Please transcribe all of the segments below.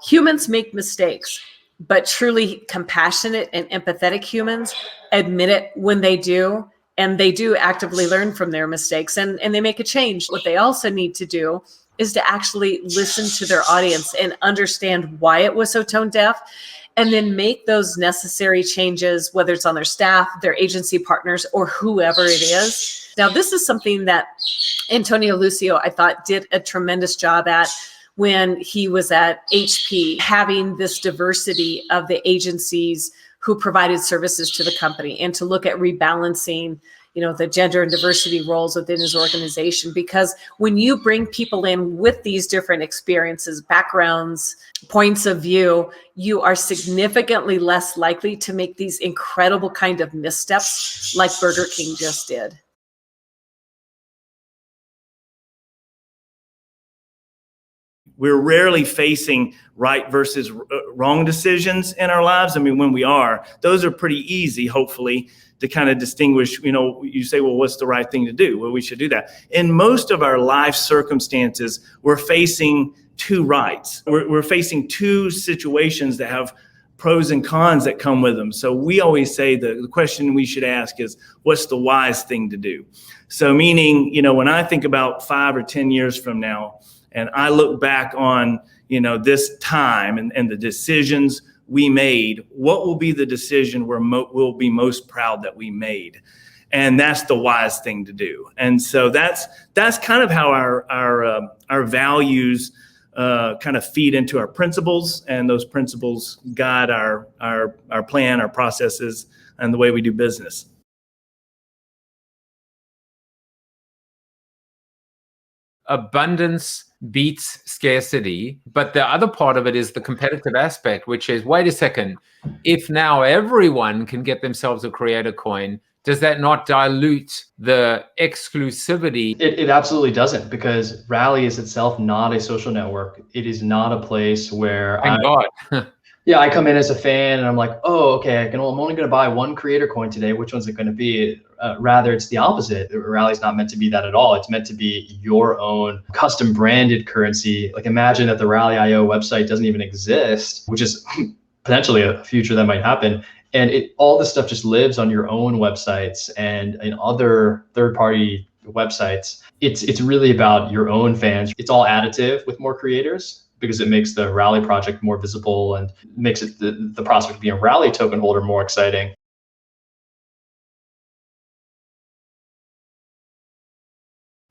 Humans make mistakes, but truly compassionate and empathetic humans admit it when they do, and they do actively learn from their mistakes, and they make a change. What they also need to do is to actually listen to their audience and understand why it was so tone deaf, and then make those necessary changes, whether it's on their staff, their agency partners, or whoever it is. Now, this is something that Antonio Lucio, I thought, did a tremendous job at when he was at HP, having this diversity of the agencies who provided services to the company, and to look at rebalancing, the gender and diversity roles within his organization. Because when you bring people in with these different experiences, backgrounds, points of view, you are significantly less likely to make these incredible kind of missteps like Burger King just did. We're rarely facing right versus wrong decisions in our lives. I mean, when we are, those are pretty easy, hopefully, to kind of distinguish. You say, well, what's the right thing to do? Well, we should do that. In most of our life circumstances, we're facing two rights. We're facing two situations that have pros and cons that come with them. So we always say the question we should ask is, what's the wise thing to do? So meaning, when I think about 5 or 10 years from now, and I look back on, this time and the decisions we made, what will be the decision we'll be most proud that we made? And that's the wise thing to do. And so that's kind of how our values kind of feed into our principles, and those principles guide our plan, our processes, and the way we do business. Abundance beats scarcity, but the other part of it is the competitive aspect, which is, wait a second, if now everyone can get themselves a creator coin, does that not dilute the exclusivity? It absolutely doesn't, because Rally is itself not a social network. It is not a place where Thank God. Yeah, I come in as a fan and I'm like, oh, okay, I'm only going to buy one creator coin today. Which one's it going to be? Rather, it's the opposite. Rally's not meant to be that at all. It's meant to be your own custom branded currency. Like, imagine that the Rally.io website doesn't even exist, which is potentially a future that might happen. And all this stuff just lives on your own websites and in other third-party websites. It's really about your own fans. It's all additive with more creators, because it makes the Rally project more visible and makes it the prospect of being a Rally token holder more exciting.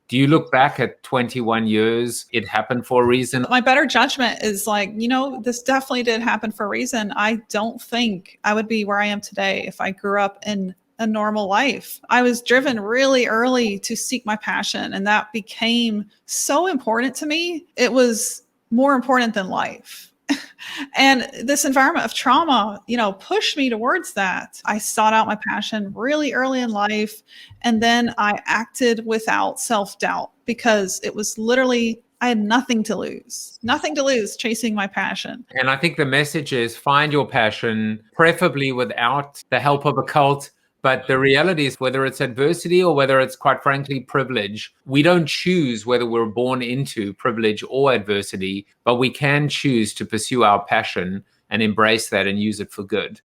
Do you look back at 21 years, it happened for a reason? My better judgment is like, this definitely did happen for a reason. I don't think I would be where I am today if I grew up in a normal life. I was driven really early to seek my passion, and that became so important to me. It was more important than life. And this environment of trauma, pushed me towards that. I sought out my passion really early in life. And then I acted without self-doubt, because it was literally, I had nothing to lose chasing my passion. And I think the message is, find your passion, preferably without the help of a cult. But the reality is, whether it's adversity or whether it's, quite frankly, privilege, we don't choose whether we're born into privilege or adversity, but we can choose to pursue our passion and embrace that and use it for good.